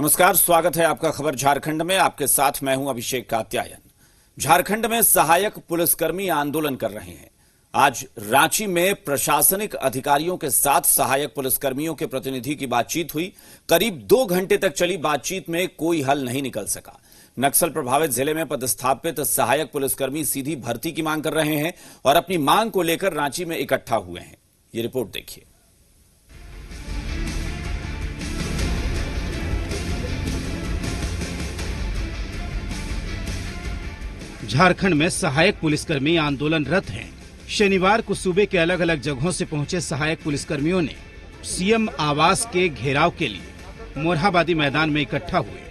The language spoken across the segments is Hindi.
नमस्कार, स्वागत है आपका खबर झारखंड में। आपके साथ मैं हूं अभिषेक कात्यायन। झारखंड में सहायक पुलिसकर्मी आंदोलन कर रहे हैं। आज रांची में प्रशासनिक अधिकारियों के साथ सहायक पुलिसकर्मियों के प्रतिनिधि की बातचीत हुई। करीब 2 घंटे तक चली बातचीत में कोई हल नहीं निकल सका। नक्सल प्रभावित जिले में पदस्थापित सहायक पुलिसकर्मी सीधी भर्ती की मांग कर रहे हैं और अपनी मांग को लेकर रांची में इकट्ठा हुए हैं। ये रिपोर्ट देखिए। झारखंड में सहायक पुलिसकर्मी आंदोलनरत हैं। शनिवार को सूबे के अलग अलग जगहों से पहुंचे सहायक पुलिसकर्मियों ने सीएम आवास के घेराव के लिए मोरहाबादी मैदान में इकट्ठा हुए।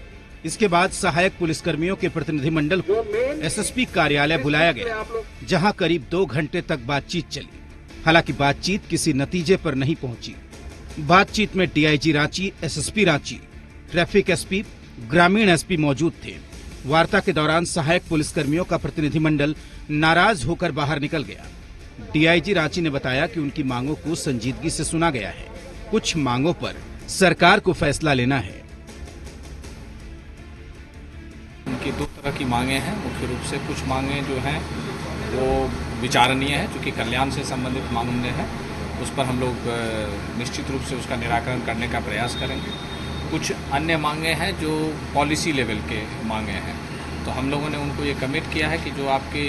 इसके बाद सहायक पुलिसकर्मियों के प्रतिनिधिमंडल को एसएसपी कार्यालय बुलाया गया, जहां करीब 2 घंटे तक बातचीत चली। हालांकि बातचीत किसी नतीजे पर नहीं पहुंची। बातचीत में DIG Ranchi, SSP Ranchi, traffic SP, ग्रामीण एसपी मौजूद थे। वार्ता के दौरान सहायक पुलिसकर्मियों का प्रतिनिधिमंडल नाराज होकर बाहर निकल गया। डीआईजी रांची ने बताया कि उनकी मांगों को संजीदगी से सुना गया है। कुछ मांगों पर सरकार को फैसला लेना है। उनकी 2 तरह की मांगे हैं। मुख्य रूप से कुछ मांगे जो हैं वो विचारणीय है, चूँकि कल्याण से संबंधित मांगे हैं। उस पर हम लोग निश्चित रूप से उसका निराकरण करने का प्रयास करेंगे। कुछ अन्य मांगे हैं जो पॉलिसी लेवल के मांगे हैं, तो हम लोगों ने उनको ये कमिट किया है कि जो आपके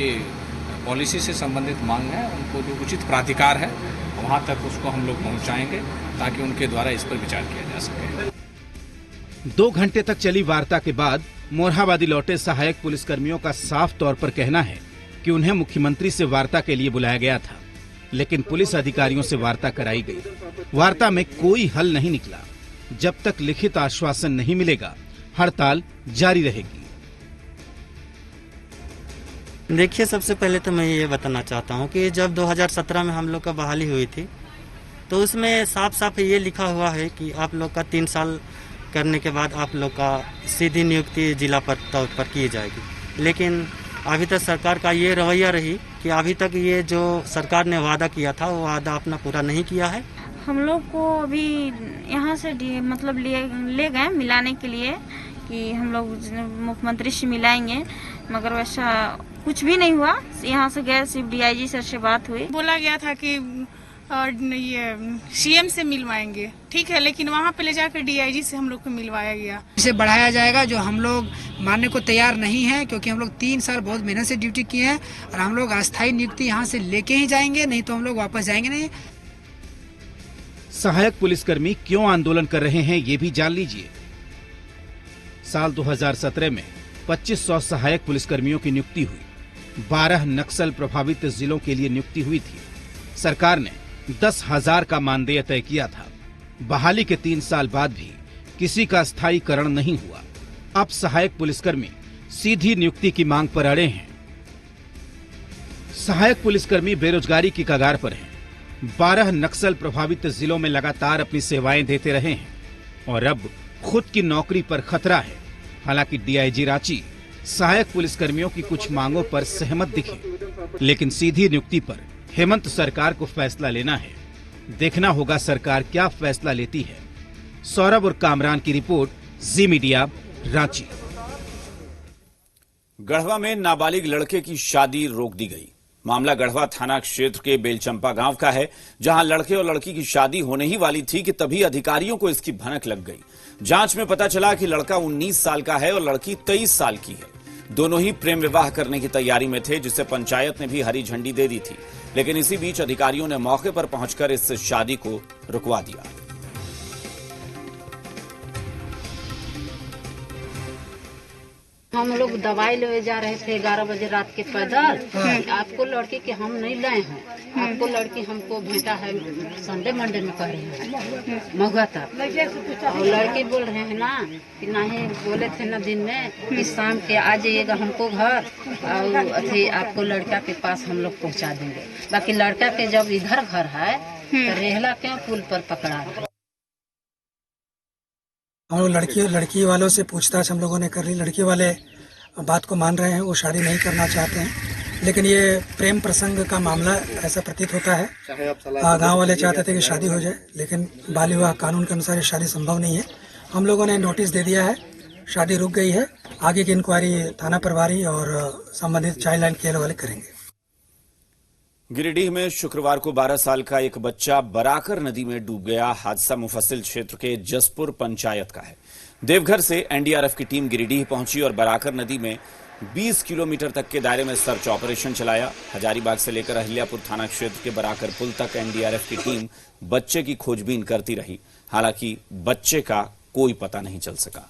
पॉलिसी से संबंधित मांग है उनको जो उचित प्राधिकार है वहाँ तक उसको हम लोग पहुँचाएंगे, ताकि उनके द्वारा इस पर विचार किया जा सके। 2 घंटे तक चली वार्ता के बाद मोरहाबादी लौटे सहायक पुलिसकर्मियों का साफ तौर पर कहना है कि उन्हें मुख्यमंत्री से वार्ता के लिए बुलाया गया था, लेकिन पुलिस अधिकारियों से वार्ता कराई गई। वार्ता में कोई हल नहीं निकला। जब तक लिखित आश्वासन नहीं मिलेगा, हड़ताल जारी रहेगी। देखिए, सबसे पहले तो मैं ये बताना चाहता हूँ कि जब 2017 में हम लोग का बहाली हुई थी, तो उसमें साफ साफ ये लिखा हुआ है कि आप लोग का 3 साल करने के बाद आप लोग का सीधी नियुक्ति जिला पर तौर पर की जाएगी। लेकिन अभी तक सरकार का ये रवैया रही कि अभी तक ये जो सरकार ने वादा किया था वो वादा अपना पूरा नहीं किया है। हम लोग को अभी यहाँ से मतलब ले गए मिलाने के लिए कि हम लोग मुख्यमंत्री से मिलाएंगे, मगर वैसा कुछ भी नहीं हुआ। यहाँ से गए, सिर्फ डीआईजी सर से बात हुई। बोला गया था कि ये सीएम से मिलवाएंगे, ठीक है, लेकिन वहाँ पे ले जाकर डीआईजी से हम लोग को मिलवाया गया। इसे बढ़ाया जाएगा, जो हम लोग मानने को तैयार नहीं है, क्योंकि हम लोग 3 साल बहुत मेहनत से ड्यूटी किए हैं और हम लोग अस्थायी नियुक्ति यहाँ से लेके ही जाएंगे, नहीं तो हम लोग वापस जाएंगे नहीं। सहायक पुलिसकर्मी क्यों आंदोलन कर रहे हैं, ये भी जान लीजिए। साल 2017 में 2500 सहायक पुलिसकर्मियों की नियुक्ति हुई। 12 नक्सल प्रभावित जिलों के लिए नियुक्ति हुई थी। सरकार ने 10,000 का मानदेय तय किया था। बहाली के 3 साल बाद भी किसी का स्थायीकरण नहीं हुआ। अब सहायक पुलिसकर्मी सीधी नियुक्ति की मांग पर अड़े हैं। सहायक पुलिसकर्मी बेरोजगारी की कगार पर हैं। 12 नक्सल प्रभावित जिलों में लगातार अपनी सेवाएं देते रहे हैं और अब खुद की नौकरी पर खतरा है। हालांकि डीआईजी रांची सहायक पुलिसकर्मियों की कुछ मांगों पर सहमत दिखे, लेकिन सीधी नियुक्ति पर हेमंत सरकार को फैसला लेना है। देखना होगा सरकार क्या फैसला लेती है। सौरभ और कामरान की रिपोर्ट, जी मीडिया, रांची। गढ़वा में नाबालिग लड़के की शादी रोक दी गई। मामला गढ़वा थाना क्षेत्र के बेलचंपा गांव का है, जहां लड़के और लड़की की शादी होने ही वाली थी कि तभी अधिकारियों को इसकी भनक लग गई। जांच में पता चला कि लड़का 19 साल का है और लड़की 23 साल की है। दोनों ही प्रेम विवाह करने की तैयारी में थे, जिसे पंचायत ने भी हरी झंडी दे दी थी। लेकिन इसी बीच अधिकारियों ने मौके पर पहुंचकर इस शादी को रुकवा दिया। हम लोग दवाई ले जा रहे थे 11 बजे रात के पैदल। आपको लड़की के हम नहीं लाए हैं, आपको लड़की हमको भेंटा है संडे मंडे में कह रहे हैं महुआ तक। और लड़की बोल रहे हैं ना कि नहीं, बोले थे ना दिन में कि शाम के आ जाइएगा हमको घर, और अथी आपको लड़का के पास हम लोग पहुँचा देंगे। बाकी लड़का के जब इधर घर है तो रेहला क्यों पुल पर पकड़ा है। हम लोग लड़की वालों से पूछताछ हम लोगों ने कर ली। लड़की वाले बात को मान रहे हैं, वो शादी नहीं करना चाहते हैं, लेकिन ये प्रेम प्रसंग का मामला ऐसा प्रतीत होता है। गांव वाले चाहते थे कि शादी हो जाए, लेकिन बाल विवाह कानून के अनुसार ये शादी संभव नहीं है। हम लोगों ने नोटिस दे दिया है, शादी रुक गई है। आगे की इंक्वायरी थाना प्रभारी और संबंधित चाइल्ड लाइन केयर वाले करेंगे। गिरिडीह में शुक्रवार को 12 साल का एक बच्चा बराकर नदी में डूब गया। हादसा मुफस्सिल क्षेत्र के जसपुर पंचायत का है। देवघर से एनडीआरएफ की टीम गिरिडीह पहुंची और बराकर नदी में 20 किलोमीटर तक के दायरे में सर्च ऑपरेशन चलाया। हजारीबाग से लेकर अहिल्यापुर थाना क्षेत्र के बराकर पुल तक एनडीआरएफ की टीम बच्चे की खोजबीन करती रही। हालांकि बच्चे का कोई पता नहीं चल सका।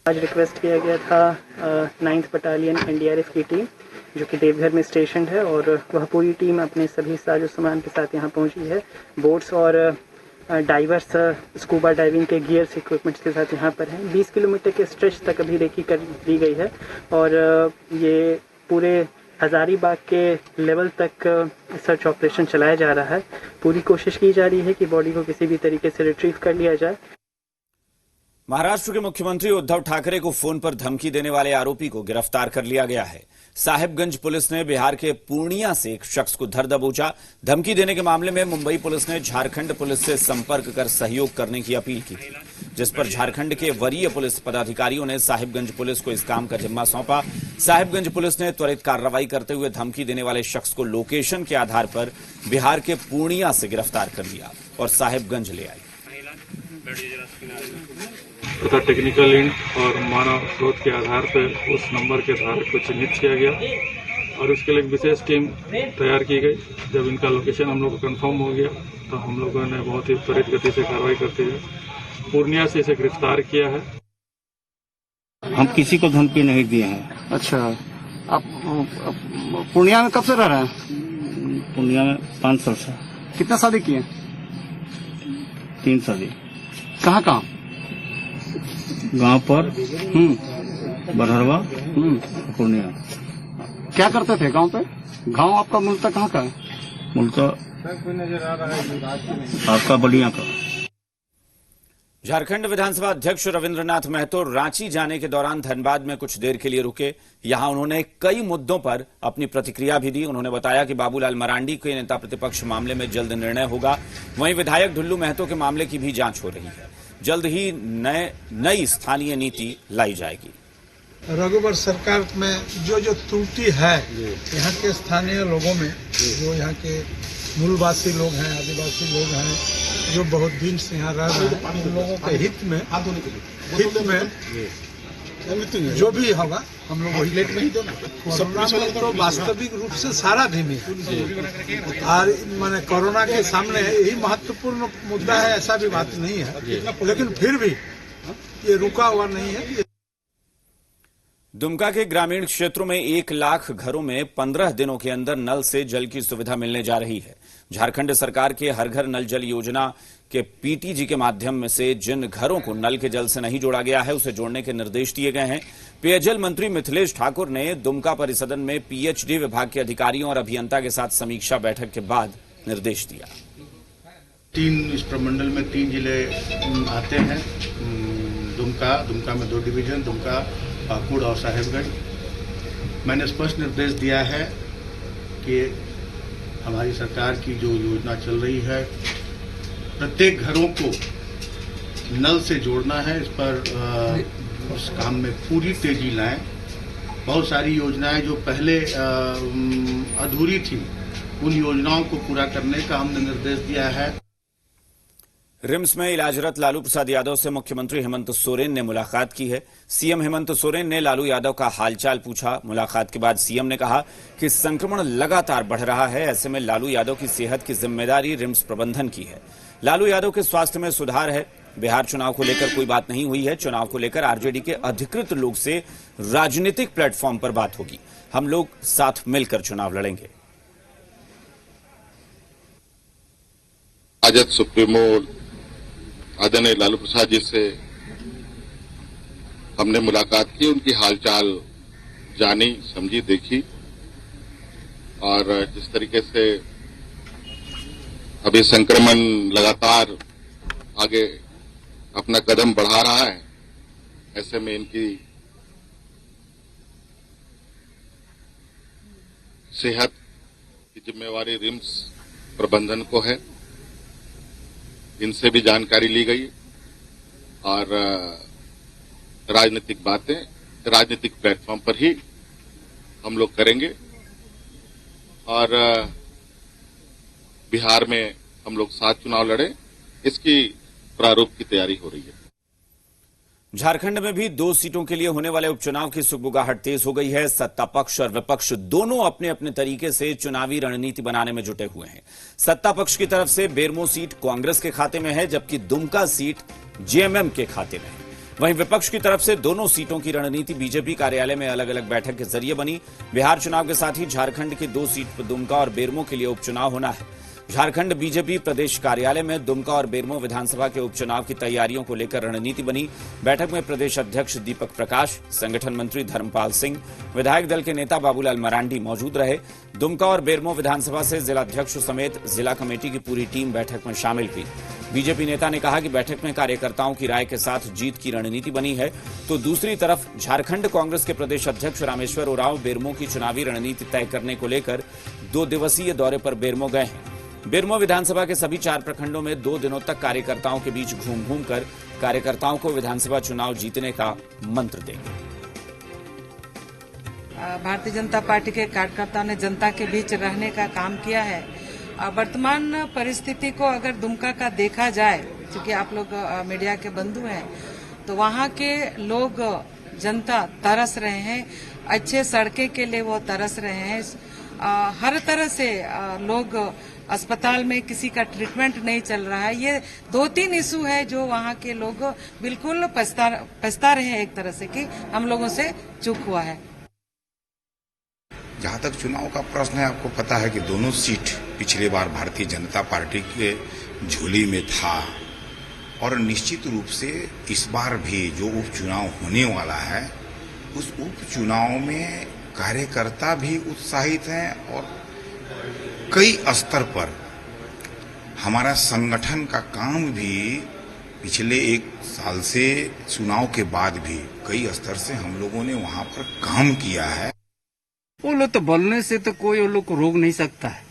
आज रिक्वेस्ट किया गया था 9th बटालियन एनडीआरएफ की टीम जो कि देवघर में स्टेशन है, और वह पूरी टीम अपने सभी साजो सामान के साथ यहाँ पहुंची है। बोट्स और डाइवर्स स्कूबा डाइविंग के गियर्स इक्विपमेंट्स के साथ यहाँ पर हैं। 20 किलोमीटर के स्ट्रेच तक अभी रेकी कर दी गई है और ये पूरे हजारीबाग के लेवल तक सर्च ऑपरेशन चलाया जा रहा है। पूरी कोशिश की जा रही है कि बॉडी को किसी भी तरीके से रिट्रीव कर लिया जाए। महाराष्ट्र के मुख्यमंत्री उद्धव ठाकरे को फोन पर धमकी देने वाले आरोपी को गिरफ्तार कर लिया गया है। साहिबगंज पुलिस ने बिहार के पूर्णिया से एक शख्स को धर दबोचा। धमकी देने के मामले में मुंबई पुलिस ने झारखंड पुलिस से संपर्क कर सहयोग करने की अपील की थी, जिस पर झारखंड के वरीय पुलिस पदाधिकारियों ने साहिबगंज पुलिस को इस काम का जिम्मा सौंपा। साहिबगंज पुलिस ने त्वरित कार्रवाई करते हुए धमकी देने वाले शख्स को लोकेशन के आधार पर बिहार के पूर्णिया से गिरफ्तार कर लिया और साहिबगंज ले आई। तथा टेक्निकल इंट और मानव स्रोत के आधार पर उस नंबर के धारक को चिन्हित किया गया और उसके लिए एक विशेष टीम तैयार की गई। जब इनका लोकेशन हम लोग को कंफर्म हो गया तो हम लोगों ने बहुत ही त्वरित गति से कार्रवाई करते हुए पूर्णिया से इसे गिरफ्तार किया है। हम किसी को धमकी नहीं दिए हैं। अच्छा, आप पूर्णिया में कब से रह रहे हैं? पूर्णिया में 5 साल से। कितना शादी किए? 3 शादी। कहाँ कहाँ? गांव पर बरहरवा पूर्णिया। क्या करते थे गांव पे? गांव आपका मूलतः कहाँ का है? मूलतः आपका बलिया का। झारखंड विधानसभा अध्यक्ष रविंद्रनाथ महतो रांची जाने के दौरान धनबाद में कुछ देर के लिए रुके। यहां उन्होंने कई मुद्दों पर अपनी प्रतिक्रिया भी दी। उन्होंने बताया कि बाबूलाल मरांडी के नेता प्रतिपक्ष मामले में जल्द निर्णय होगा। वहीं विधायक ढुल्लू महतो के मामले की भी जांच हो रही है। जल्द ही नई स्थानीय नीति लाई जाएगी। रघुवर सरकार में जो त्रुटि है यहाँ के स्थानीय लोगों में, जो यहाँ के मूलवासी लोग हैं, आदिवासी लोग हैं, जो बहुत दिन से यहाँ रह रहे हैं, उन लोगों के हित में जो भी होगा हम लोग वही लेट नहीं देना। कोरोना में तो वास्तविक रूप से सारा धीमी है और माने कोरोना के सामने यही महत्वपूर्ण मुद्दा है, ऐसा भी बात नहीं है, लेकिन फिर भी ये रुका हुआ नहीं है। दुमका के ग्रामीण क्षेत्रों में 1 लाख घरों में 15 दिनों के अंदर नल से जल की सुविधा मिलने जा रही है। झारखंड सरकार के हर घर नल जल योजना के पीटीजी के माध्यम से जिन घरों को नल के जल से नहीं जोड़ा गया है उसे जोड़ने के निर्देश दिए गए हैं। पेयजल मंत्री मिथिलेश ठाकुर ने दुमका परिसदन में पीएचडी विभाग के अधिकारियों और अभियंता के साथ समीक्षा बैठक के बाद निर्देश दिया। 3 इस प्रमंडल में 3 जिले आते हैं। दुमका में 2 डिवीजन, दुमका, पाकुड़ और साहेबगंज। मैंने स्पष्ट निर्देश दिया है कि हमारी सरकार की जो योजना चल रही है प्रत्येक घरों को नल से जोड़ना है। इस पर उस काम में पूरी तेजी लाएं। बहुत सारी योजनाएं जो पहले अधूरी थी उन योजनाओं को पूरा करने का हमने निर्देश दिया है। रिम्स में इलाजरत लालू प्रसाद यादव से मुख्यमंत्री हेमंत सोरेन ने मुलाकात की है। सीएम हेमंत सोरेन ने लालू यादव का हालचाल पूछा। मुलाकात के बाद सीएम ने कहा कि संक्रमण लगातार बढ़ रहा है, ऐसे में लालू यादव की सेहत की जिम्मेदारी रिम्स प्रबंधन की है। लालू यादव के स्वास्थ्य में सुधार है। बिहार चुनाव को लेकर कोई बात नहीं हुई है। चुनाव को लेकर आरजेडी के अधिकृत लोग से राजनीतिक प्लेटफॉर्म पर बात होगी। हम लोग साथ मिलकर चुनाव लड़ेंगे। राजद सुप्रीमो आदरणीय लालू प्रसाद जी से हमने मुलाकात की, उनकी हालचाल जानी, समझी, देखी और जिस तरीके से अभी संक्रमण लगातार आगे अपना कदम बढ़ा रहा है, ऐसे में इनकी सेहत की जिम्मेवारी रिम्स प्रबंधन को है। इनसे भी जानकारी ली गई और राजनीतिक बातें राजनीतिक प्लेटफॉर्म पर ही हम लोग करेंगे और बिहार में हम लोग 7 चुनाव लड़े, इसकी प्रारूप की तैयारी हो रही है। झारखंड में भी 2 सीटों के लिए होने वाले उपचुनाव की सुगबुगाहट तेज हो गई है। सत्ता पक्ष और विपक्ष दोनों अपने अपने तरीके से चुनावी रणनीति बनाने में जुटे हुए हैं। सत्ता पक्ष की तरफ से बेरमो सीट कांग्रेस के खाते में है, जबकि दुमका सीट जेएमएम के खाते में है। वहीं विपक्ष की तरफ से दोनों सीटों की रणनीति बीजेपी कार्यालय में अलग अलग बैठक के जरिए बनी। बिहार चुनाव के साथ ही झारखंड की 2 सीट पर दुमका और बेरमो के लिए उपचुनाव होना है। झारखंड बीजेपी प्रदेश कार्यालय में दुमका और बेरमो विधानसभा के उपचुनाव की तैयारियों को लेकर रणनीति बनी। बैठक में प्रदेश अध्यक्ष दीपक प्रकाश, संगठन मंत्री धर्मपाल सिंह, विधायक दल के नेता बाबूलाल मरांडी मौजूद रहे। दुमका और बेरमो विधानसभा से जिलाध्यक्ष समेत जिला कमेटी की पूरी टीम बैठक में शामिल थी। बीजेपी नेता ने कहा कि बैठक में कार्यकर्ताओं की राय के साथ जीत की रणनीति बनी है, तो दूसरी तरफ झारखंड कांग्रेस के प्रदेश अध्यक्ष रामेश्वर उरांव बेरमो की चुनावी रणनीति तय करने को लेकर 2 दिवसीय दौरे पर बेरमो गए हैं। बेरमो विधानसभा के सभी 4 प्रखंडों में 2 दिनों तक कार्यकर्ताओं के बीच घूम घूम कर कार्यकर्ताओं को विधानसभा चुनाव जीतने का मंत्र देंगे। भारतीय जनता पार्टी के कार्यकर्ताओं ने जनता के बीच रहने का काम किया है। वर्तमान परिस्थिति को अगर दुमका का देखा जाए, क्योंकि आप लोग मीडिया के बंधु हैं, तो वहाँ के लोग जनता तरस रहे हैं। अच्छे सड़कें के लिए वो तरस रहे हैं। हर तरह से लोग अस्पताल में किसी का ट्रीटमेंट नहीं चल रहा है। ये 2-3 इशू है जो वहाँ के लोग बिल्कुल पछता रहे हैं एक तरह से कि हम लोगों से चूक हुआ है। जहाँ तक चुनाव का प्रश्न है, आपको पता है कि दोनों सीट पिछली बार भारतीय जनता पार्टी के झोली में था और निश्चित रूप से इस बार भी जो उपचुनाव होने वाला है उस उपचुनाव में कार्यकर्ता भी उत्साहित हैं और कई स्तर पर हमारा संगठन का काम भी पिछले 1 साल से चुनाव के बाद भी कई स्तर से हम लोगों ने वहां पर काम किया है। वो लोग तो बोलने से तो कोई वो लोग को रोक नहीं सकता है।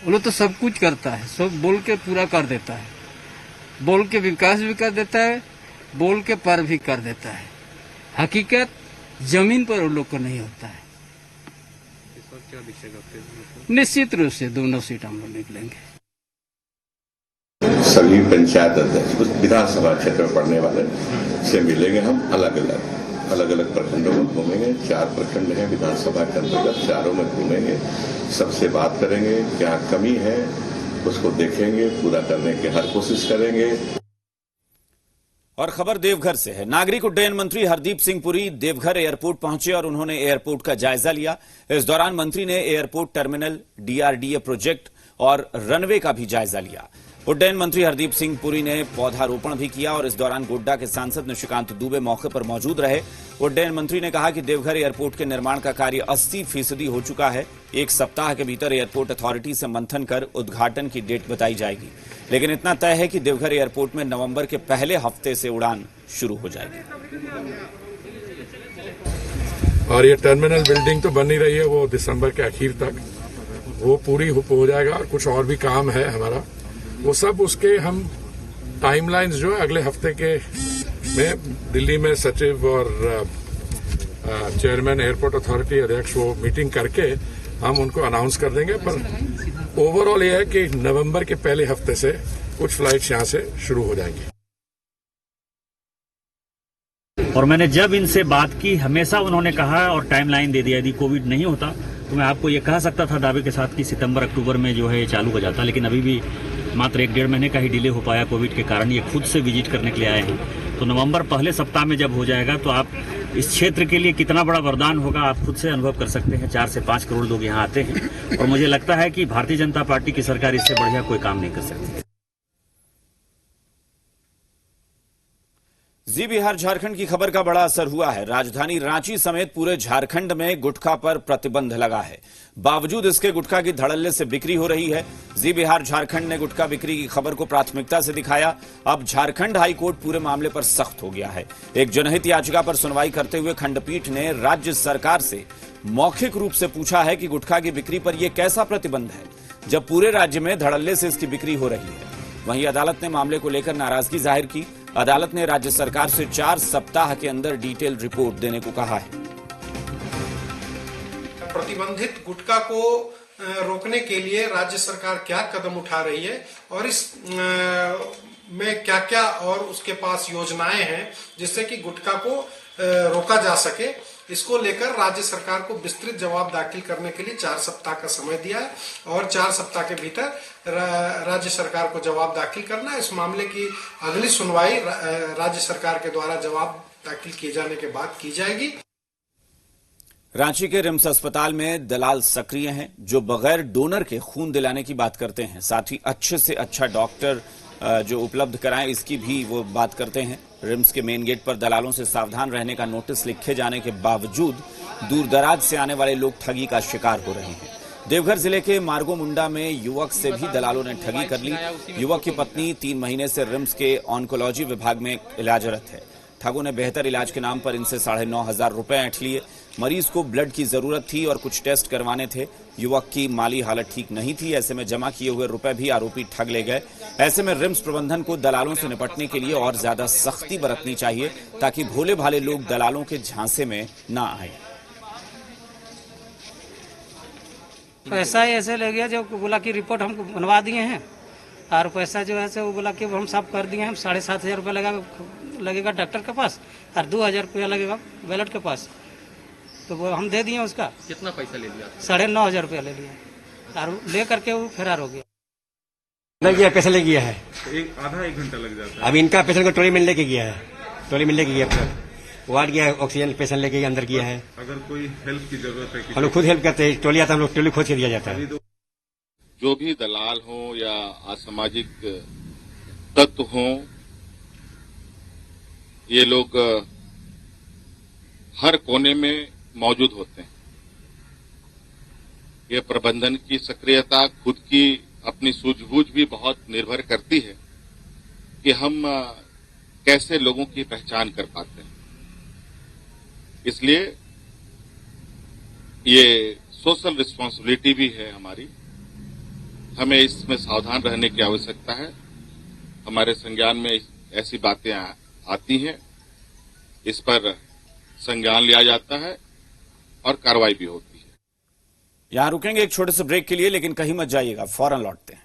वो लोग तो सब कुछ करता है, सब बोल के पूरा कर देता है, बोल के विकास भी कर देता है, बोल के पर भी कर देता है। हकीकत जमीन पर वो लोग को नहीं होता है। निश्चित रूप से दोनों सीट हम लोग निकलेंगे। सभी पंचायत अध्यक्ष उस विधानसभा क्षेत्र में पड़ने वाले से मिलेंगे। हम अलग अलग प्रखंडों में घूमेंगे। 4 प्रखंड हैं विधानसभा के अंतर्गत, चारों में घूमेंगे, सबसे बात करेंगे, क्या कमी है उसको देखेंगे, पूरा करने की हर कोशिश करेंगे। और खबर देवघर से है। नागरिक उड्डयन मंत्री हरदीप सिंह पुरी देवघर एयरपोर्ट पहुंचे और उन्होंने एयरपोर्ट का जायजा लिया। इस दौरान मंत्री ने एयरपोर्ट टर्मिनल, डीआरडीए प्रोजेक्ट और रनवे का भी जायजा लिया। उड्डयन मंत्री हरदीप सिंह पुरी ने पौधारोपण भी किया और इस दौरान गोड्डा के सांसद निशिकांत दुबे मौके पर मौजूद रहे। उड्डयन मंत्री ने कहा कि देवघर एयरपोर्ट के निर्माण का कार्य 80% हो चुका है। 1 सप्ताह के भीतर एयरपोर्ट अथॉरिटी से मंथन कर उद्घाटन की डेट बताई जाएगी, लेकिन इतना तय है कि देवघर एयरपोर्ट में नवंबर के पहले हफ्ते से उड़ान शुरू हो जाएगी। और ये टर्मिनल बिल्डिंग तो बन ही रही है, वो दिसंबर के आखिर तक वो पूरी हो जाएगा। और कुछ और भी काम है हमारा, वो सब उसके हम टाइमलाइंस जो है अगले हफ्ते के में दिल्ली में सचिव और चेयरमैन एयरपोर्ट अथॉरिटी अध्यक्ष वो मीटिंग करके हम उनको अनाउंस कर देंगे। पर ओवरऑल ये है कि नवंबर के पहले हफ्ते से कुछ फ्लाइट्स यहां से शुरू हो जाएंगी। और मैंने जब इनसे बात की, हमेशा उन्होंने कहा और टाइमलाइन दे दिया, यदि कोविड नहीं होता तो मैं आपको ये कह सकता था दावे के साथ कि सितंबर अक्टूबर में जो है ये चालू हो जाता, लेकिन अभी भी मात्र 1-1.5 महीने का ही डिले हो पाया कोविड के कारण। ये खुद से विजिट करने के लिए आए हैं, तो नवंबर पहले सप्ताह में जब हो जाएगा तो आप इस क्षेत्र के लिए कितना बड़ा वरदान होगा आप खुद से अनुभव कर सकते हैं। 4 से 5 करोड़ लोग यहाँ आते हैं और मुझे लगता है कि भारतीय जनता पार्टी की सरकार इससे बढ़िया कोई काम नहीं कर सकती। जी बिहार झारखंड की खबर का बड़ा असर हुआ है। राजधानी रांची समेत पूरे झारखंड में गुटखा पर प्रतिबंध लगा है। बावजूद इसके गुटखा की धड़ल्ले से बिक्री हो रही है। जी बिहार झारखंड ने गुटखा बिक्री की खबर को प्राथमिकता से दिखाया। अब झारखंड हाईकोर्ट पूरे मामले पर सख्त हो गया है। एक जनहित याचिका पर सुनवाई करते हुए खंडपीठ ने राज्य सरकार से मौखिक रूप से पूछा है कि गुटखा की बिक्री पर यह कैसा प्रतिबंध है, जब पूरे राज्य में धड़ल्ले से इसकी बिक्री हो रही है। वहीं अदालत ने मामले को लेकर नाराजगी जाहिर की। अदालत ने राज्य सरकार से 4 सप्ताह के अंदर डिटेल रिपोर्ट देने को कहा है। प्रतिबंधित गुटखा को रोकने के लिए राज्य सरकार क्या कदम उठा रही है और इस में क्या क्या और उसके पास योजनाएं हैं जिससे कि गुटखा को रोका जा सके, इसको लेकर राज्य सरकार को विस्तृत जवाब दाखिल करने के लिए 4 सप्ताह का समय दिया है और 4 सप्ताह के भीतर राज्य सरकार को जवाब दाखिल करना है। इस मामले की अगली सुनवाई राज्य सरकार के द्वारा जवाब दाखिल किए जाने के बाद की जाएगी। रांची के रिम्स अस्पताल में दलाल सक्रिय हैं जो बगैर डोनर के खून दिलाने की बात करते हैं, साथ ही अच्छे से अच्छा डॉक्टर जो उपलब्ध कराएं इसकी भी वो बात करते हैं। रिम्स के मेन गेट पर दलालों से सावधान रहने का नोटिस लिखे जाने के बावजूद दूर दराज से आने वाले लोग ठगी का शिकार हो रहे हैं। देवघर जिले के मार्गो मुंडा में युवक से भी दलालों ने ठगी कर ली। युवक की पत्नी 3 महीने से रिम्स के ऑन्कोलॉजी विभाग में इलाजरत है। ठगों ने बेहतर इलाज के नाम पर इनसे 9,500 रुपए ऐंठ लिए। मरीज को ब्लड की जरूरत थी और कुछ टेस्ट करवाने थे। युवक की माली हालत ठीक नहीं थी, ऐसे में जमा किए हुए रुपए भी आरोपी ठग ले गए। ऐसे में रिम्स प्रबंधन को दलालों से निपटने के लिए और ज्यादा सख्ती बरतनी चाहिए ताकि भोले भाले लोग दलालों के झांसे में ना आए। पैसा ऐसे ले गया जो बोला कि रिपोर्ट हमको बनवा दिए हैं और पैसा जो है से वो बोला कि हम सब कर दिए हैं, 7,500 रुपये लगेगा डॉक्टर के पास और 2,000 रुपया लगेगा बैलेट के पास, तो वो हम दे दिए उसका। कितना पैसा ले लिया? 9,500 रुपया ले लिया और ले करके वो फरार हो गया। पैसा ले गया है, आधा एक घंटा लग जाता है। अब इनका पेशेंट को ट्रॉली में लेके गया है, ट्रॉली में लेके गया, वार्ड गया, ऑक्सीजन पेशेंट लेके अंदर गया है। अगर कोई हेल्प की जरूरत है हम लोग खुद हेल्प करते हैं, ट्रॉली आता है हम लोग ट्रॉली खोद के दिया जाता है। जो भी दलाल हो या असामाजिक तत्व हो, ये लोग हर कोने में मौजूद होते हैं। ये प्रबंधन की सक्रियता, खुद की अपनी सूझबूझ भी बहुत निर्भर करती है कि हम कैसे लोगों की पहचान कर पाते हैं। इसलिए ये सोशल रिस्पांसिबिलिटी भी है हमारी, हमें इसमें सावधान रहने की आवश्यकता है। हमारे संज्ञान में ऐसी बातें आती हैं, इस पर संज्ञान लिया जाता है और कार्रवाई भी होती है। यहां रुकेंगे एक छोटे से ब्रेक के लिए, लेकिन कहीं मत जाइएगा, फौरन लौटते हैं।